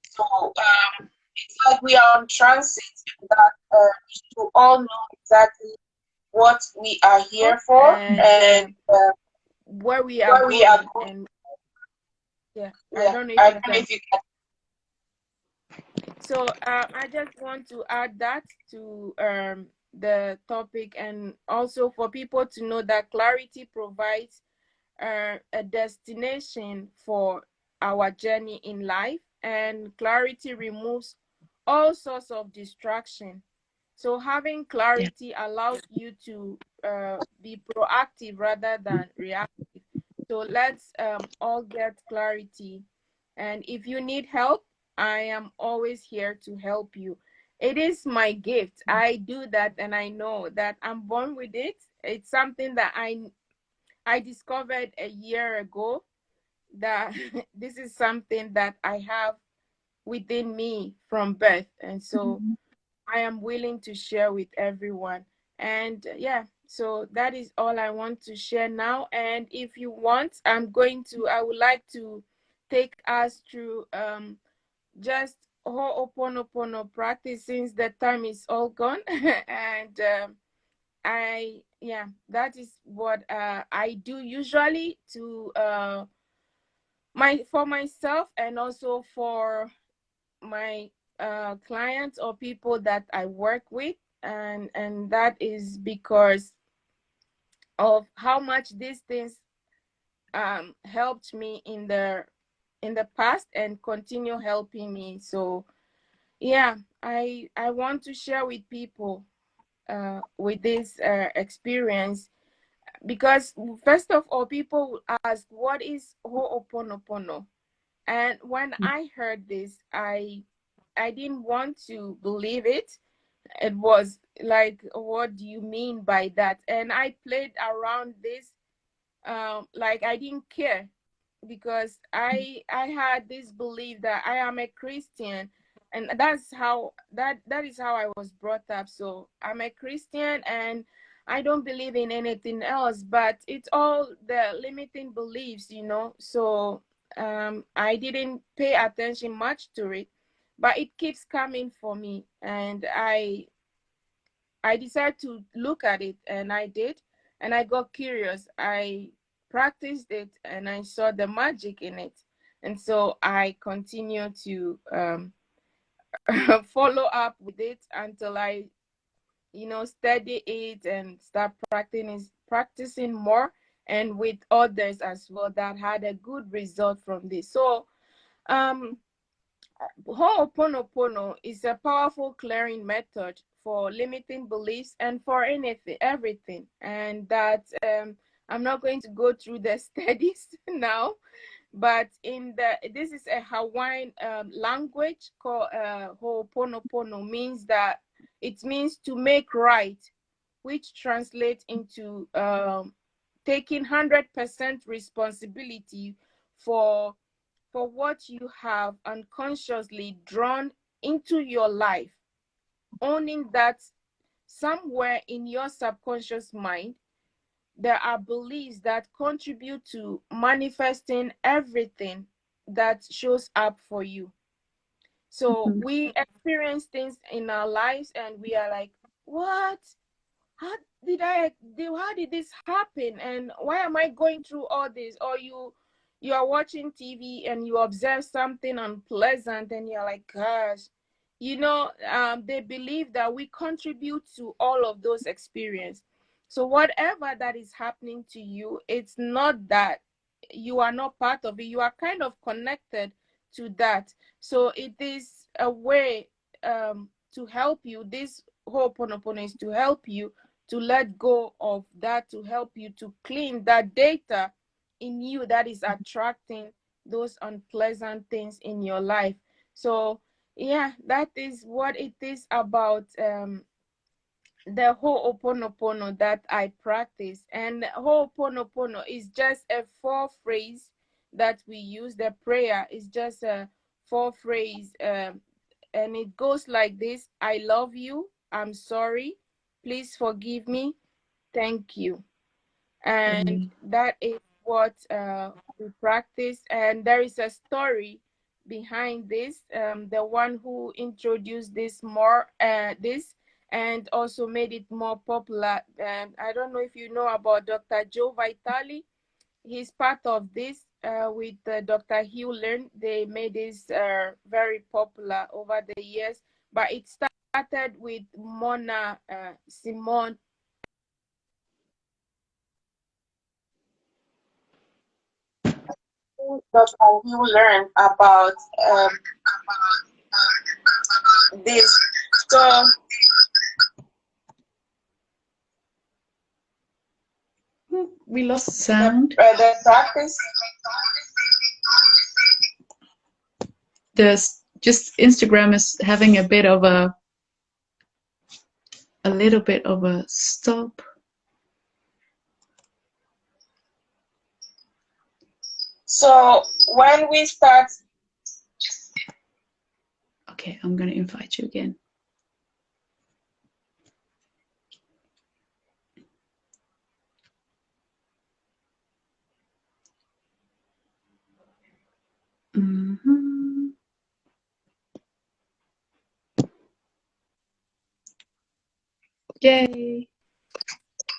So it's like we are on transit, that we should all know exactly what we are here for And and where we are where we are going. going. And yeah, I Yeah, don't know if I you don't know can. if you can. So I just want to add that to the topic, and also for people to know that clarity provides a destination for our journey in life, and clarity removes all sorts of distraction. So having Yeah. clarity allows you to be proactive rather than reactive. So let's all get clarity. And if you need help, I am always here to help you. It is my gift. I do that, and I know that I'm born with it. It's something that I discovered a year ago, that this is something that I have within me from birth. And so I am willing to share with everyone. And yeah, so that is all I want to share now. And if you want, I would like to take us through just Ho'oponopono practice, since the time is all gone. And that is what I do usually to for myself, and also for my clients or people that I work with. And that is because of how much these things helped me in the past and continue helping me. So yeah, I want to share with people with this experience, because first of all, people will ask, what is Ho'oponopono? And when I heard this, I didn't want to believe it. It was like, what do you mean by that? And I played around this, like I didn't care, because I had this belief that I am a Christian, and that is how I was brought up. So I'm a Christian, and I don't believe in anything else, but it's all the limiting beliefs, so I didn't pay attention much to it, but it keeps coming for me, and I decided to look at it, and I did. and I got curious. I practiced it and I saw the magic in it. And so I continue to follow up with it until I, study it and start practicing more, and with others as well that had a good result from this. So um Ho'oponopono is a powerful clearing method for limiting beliefs and for everything. And that I'm not going to go through the studies now, but this is a Hawaiian language called Ho'oponopono. It means to make right, which translates into taking 100% responsibility for what you have unconsciously drawn into your life, owning that somewhere in your subconscious mind there are beliefs that contribute to manifesting everything that shows up for you. So we experience things in our lives and we are like, what? How how did this happen, and why am I going through all this? Or you are watching TV and you observe something unpleasant and you're like, gosh, they believe that we contribute to all of those experiences. So whatever that is happening to you, it's not that you are not part of it, you are kind of connected to that. So it is a way to help you. This Ho'oponopono is to help you to let go of that, to help you to clean that data in you that is attracting those unpleasant things in your life. So yeah, that is what it is about the Ho'oponopono that I practice. And Ho'oponopono is just a 4-phrase that we use. The prayer is just a 4-phrase, and it goes like this: I love you, I'm sorry, please forgive me, thank you. And that is what we practice. And there is a story behind this. The one who introduced this and also made it more popular. I don't know if you know about Dr. Joe Vitale. He's part of this with Dr. Hewlin. They made this very popular over the years, but it started with Mona Simone. Dr. Hewlin about this. So we lost sound. The practice. Just Instagram is having a little bit of a stop. So when we start. Okay, I'm going to invite you again. Yay!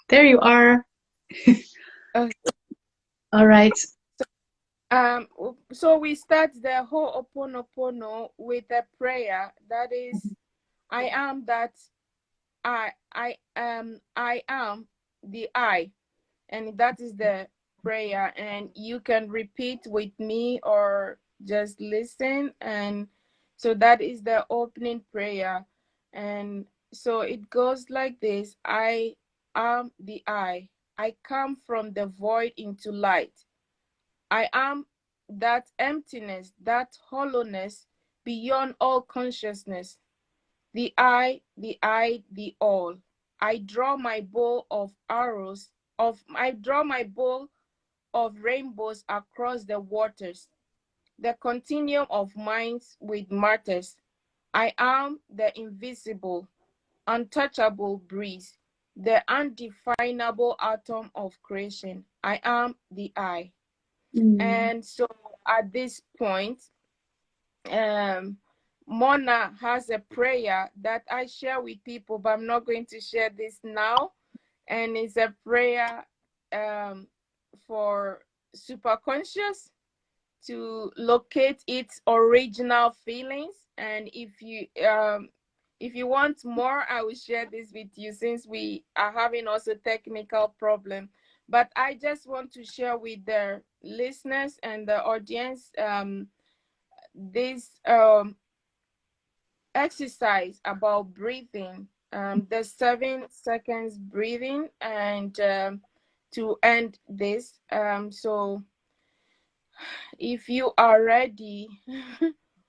There you are. Okay. All right. So we start the Ho'oponopono with a prayer that is, I am that I am the I, and that is the prayer. And you can repeat with me or just listen. And so that is the opening prayer. And so it goes like this: I am the I come from the void into light. I am that emptiness, that hollowness beyond all consciousness. The I, the all. I draw my bow of rainbows across the waters, the continuum of minds with martyrs. I am the invisible, untouchable breeze, the undefinable atom of creation. I am the I. And so at this point, Mona has a prayer that I share with people, but I'm not going to share this now. and it's a prayer for superconscious to locate its original feelings. And if you want more, I will share this with you, since we are having also technical problem. But I just want to share with the listeners and the audience this exercise about breathing, the 7 seconds breathing, and to end this. So if you are ready,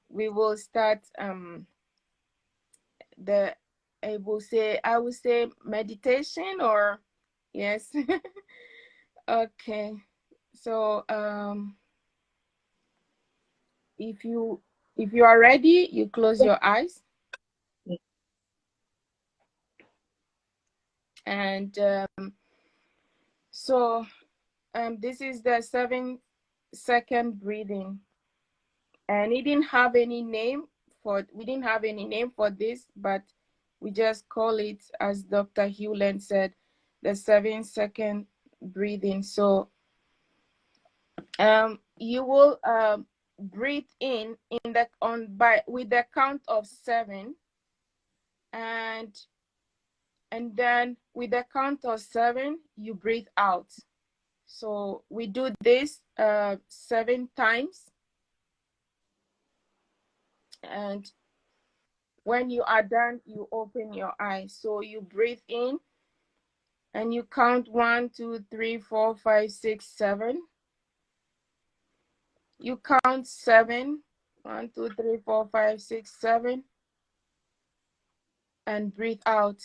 we will start the I will say meditation, or yes. Okay. So if you are ready, you close your eyes, and so this is the 7-second breathing, and we didn't have any name for this, but we just call it, as Dr. Hewland said, the 7-second breathing. So you will breathe in the on by with the count of 7, and then with the count of 7 you breathe out. So we do this 7 times, and when you are done, you open your eyes. So you breathe in and you count 1, 2, 3, 4, 5, 6, 7. You count 7, 1, 2, 3, 4, 5, 6, 7, and breathe out.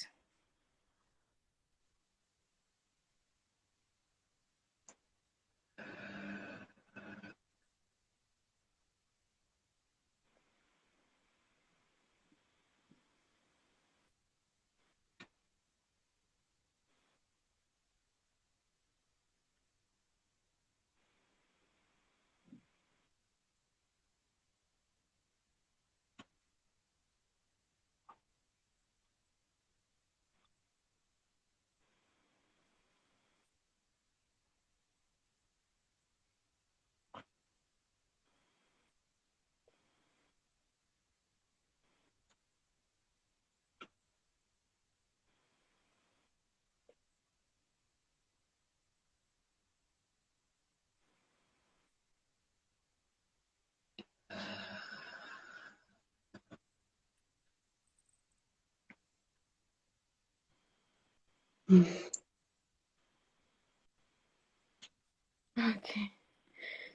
Okay.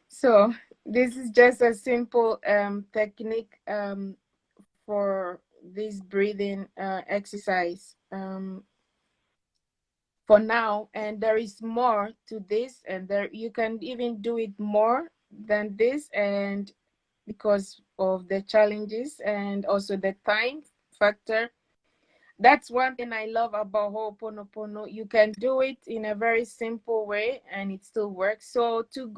So this is just a simple technique for this breathing exercise for now, and there is more to this, and there you can even do it more than this, and because of the challenges and also the time factor. That's one thing I love about Ho'oponopono. You can do it in a very simple way and it still works. So to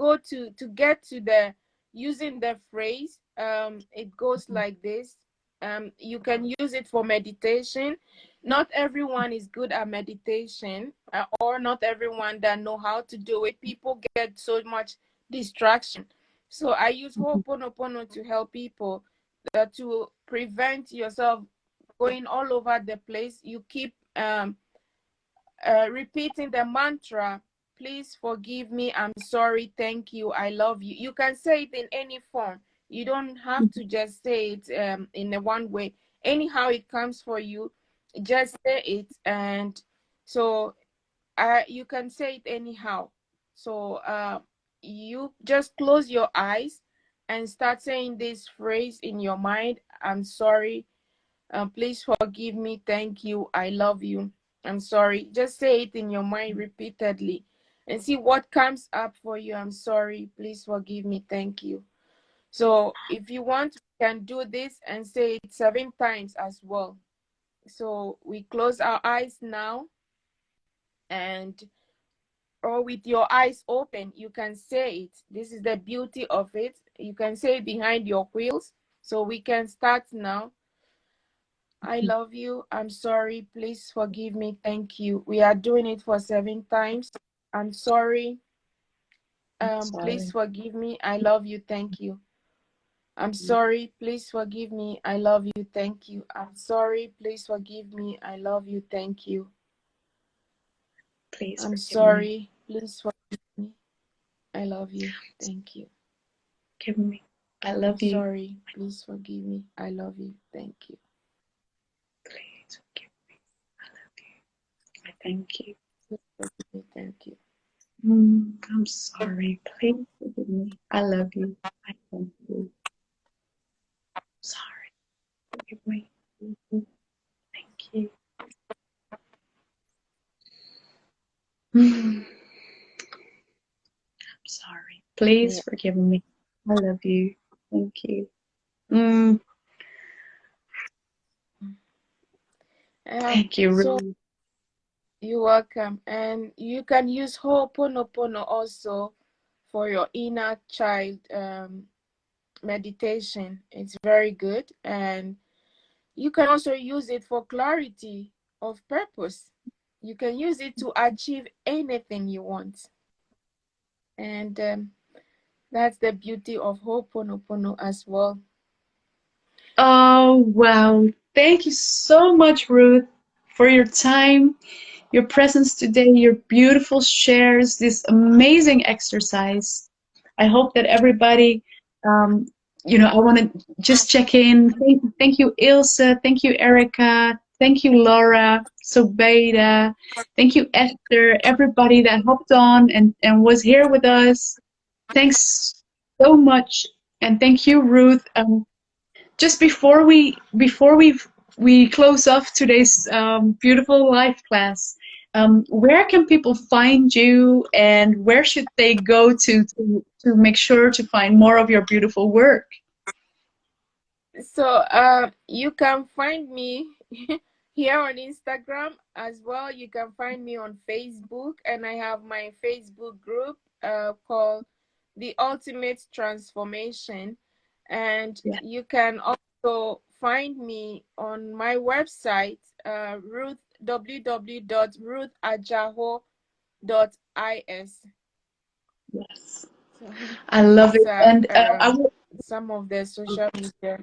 get to the using the phrase, it goes like this. You can use it for meditation. Not everyone is good at meditation, or not everyone that know how to do it. People get so much distraction. So I use Ho'oponopono to help people to prevent yourself going all over the place. You keep repeating the mantra, please forgive me, I'm sorry, thank you, I love you. You can say it in any form. You don't have to just say it in a one way. Anyhow it comes for you, just say it. And so you can say it anyhow. So you just close your eyes and start saying this phrase in your mind. I'm sorry, please forgive me, thank you, I love you, I'm sorry. Just say it in your mind repeatedly and see what comes up for you. I'm sorry, please forgive me, thank you. So if you want, you can do this and say it 7 times as well. So we close our eyes now, and or with your eyes open, you can say it. This is the beauty of it. You can say it behind your wheels. So we can start now. I love you. I'm sorry. Please forgive me. Thank you. We are doing it for 7 times. I'm sorry. Please Sorry. forgive me. I love you. Thank you. I'm sorry. Please forgive me. I love you. Thank you. I'm sorry. Please forgive me. I love you. Thank you. Please I'm forgive me. sorry. Please forgive me. I love you. Thank you. Forgive me. I I'm love you. sorry. Please forgive me. I love you. Thank you. Please forgive me. I love you. I thank you. Please forgive me. Thank you. I'm sorry. Please forgive me. I love you. I thank you. Sorry. Forgive me. Thank you. I'm sorry. Please Yeah. forgive me. I love you. Thank you. Mm, thank you, So Ruth. you're welcome. And you can use Ho'oponopono also for your inner child meditation. It's very good. And you can also use it for clarity of purpose. You can use it to achieve anything you want. And that's the beauty of Ho'oponopono as well. Oh, wow. Thank you so much, Ruth, for your time, your presence today, your beautiful shares, this amazing exercise. I hope that everybody, um, I want to just check in. Thank you, Ilse. Thank you, Erica. Thank you, Laura, Sobeda. Thank you, Esther, everybody that hopped on and was here with us. Thanks so much. And thank you, Ruth. Just before we close off today's beautiful live class, where can people find you, and where should they go to make sure to find more of your beautiful work? So you can find me here on Instagram as well. You can find me on Facebook, and I have my Facebook group called The Ultimate Transformation. And Yeah. you can also find me on my website, www.ruthadjaho.is. Yes. So I love these it. are And I will, some of the social media.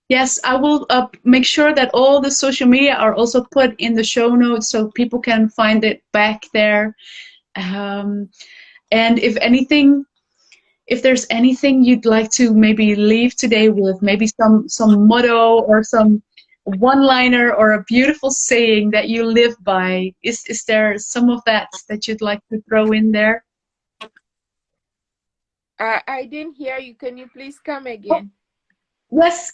yes, I will make sure that all the social media are also put in the show notes so people can find it back there. Um, and if there's anything you'd like to maybe leave today with, maybe some motto or some one-liner or a beautiful saying that you live by, is there some of that you'd like to throw in there? I didn't hear you. Can you please come again? Yes.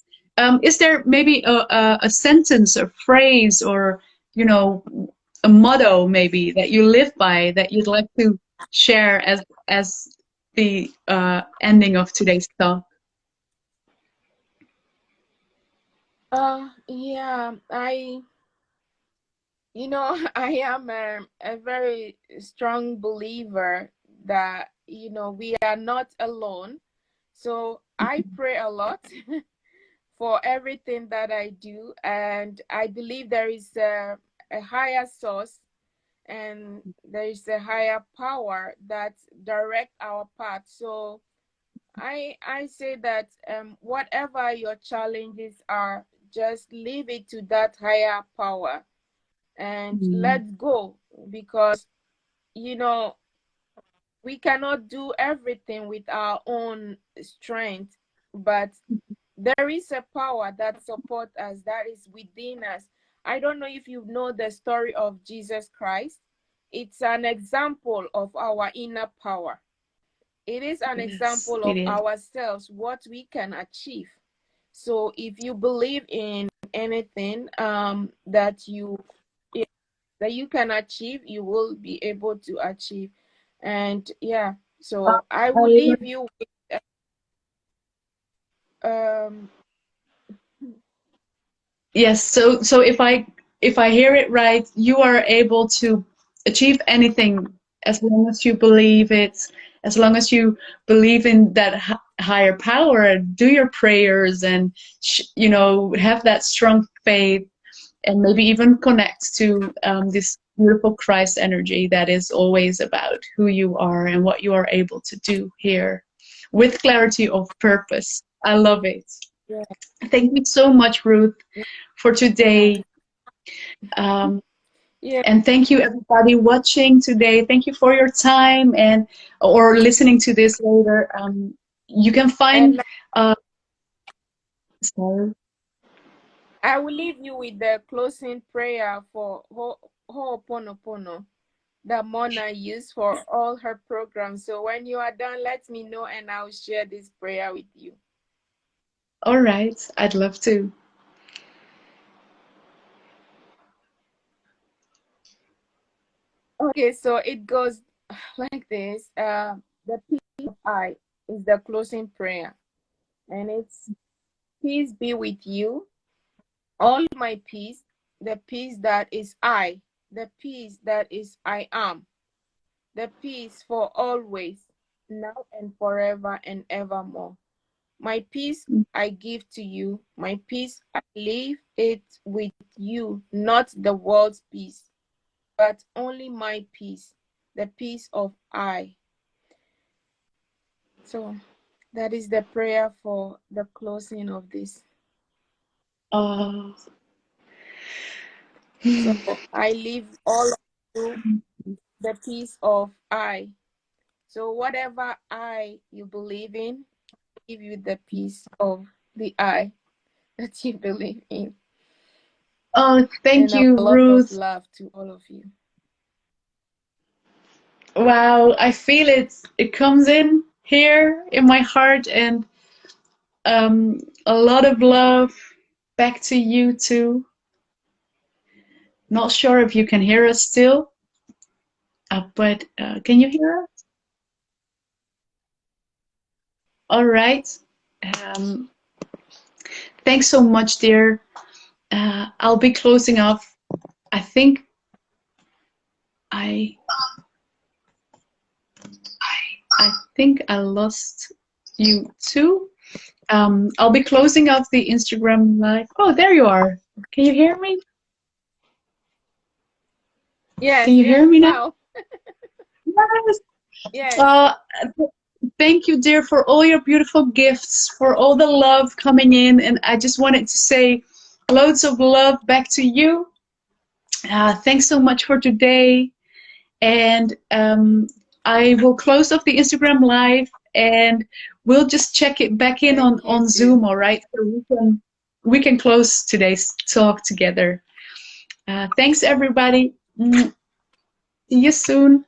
Is there maybe a sentence, a phrase, or a motto maybe that you live by that you'd like to share as the ending of today's talk? Yeah, I am a very strong believer that, we are not alone. So I pray a lot for everything that I do. And I believe there is a higher source, and there is a higher power that direct our path. So I say that whatever your challenges are, just leave it to that higher power and Mm. let go, because we cannot do everything with our own strength, but there is a power that supports us, that is within us. I don't know if you know the story of Jesus Christ. It's an example of our inner power. It is an Yes, example it of is. ourselves, what we can achieve. So if you believe in anything that you can achieve, you will be able to achieve. And yeah, so I will I leave you with um Yes, so if I hear it right, you are able to achieve anything as long as you believe it, as long as you believe in that higher power, do your prayers and, you know, have that strong faith, and maybe even connect to this beautiful Christ energy that is always about who you are and what you are able to do here with clarity of purpose. I love it. Yeah. Thank you so much, Ruth, for today. Yeah. And thank you everybody watching today. Thank you for your time and or listening to this later. You can find sorry. I will leave you with the closing prayer for Ho'oponopono that Mona used for all her programs. So when you are done, let me know and I'll share this prayer with you. All right, I'd love to. Okay, so it goes like this. The peace of I is the closing prayer, and it's peace be with you, all my peace, the peace that is I, the peace that is I am, the peace for always, now and forever and evermore. My peace I give to you, my peace I leave it with you, not the world's peace, but only my peace, the peace of I. So that is the prayer for the closing of this. So I leave all of you the peace of I. So whatever I you believe in, give you the peace of the I that you believe in. Oh, thank And a you, lot of Ruth. love to all of you. Wow, I feel it. It comes in here in my heart, and a lot of love back to you too. Not sure if you can hear us still, but can you hear us? All right. Um, thanks so much, dear. I'll be closing off. I think I I lost you too. I'll be closing off the Instagram live. Oh, there you are. Can you hear me? Can Yes, you hear yes, me now? now. Yes. Yes. Thank you, dear, for all your beautiful gifts, for all the love coming in. And I just wanted to say loads of love back to you. Thanks so much for today. And I will close off the Instagram live, and we'll just check it back in Thank you on too. Zoom, all right? So we can close today's talk together. Thanks, everybody. See you soon.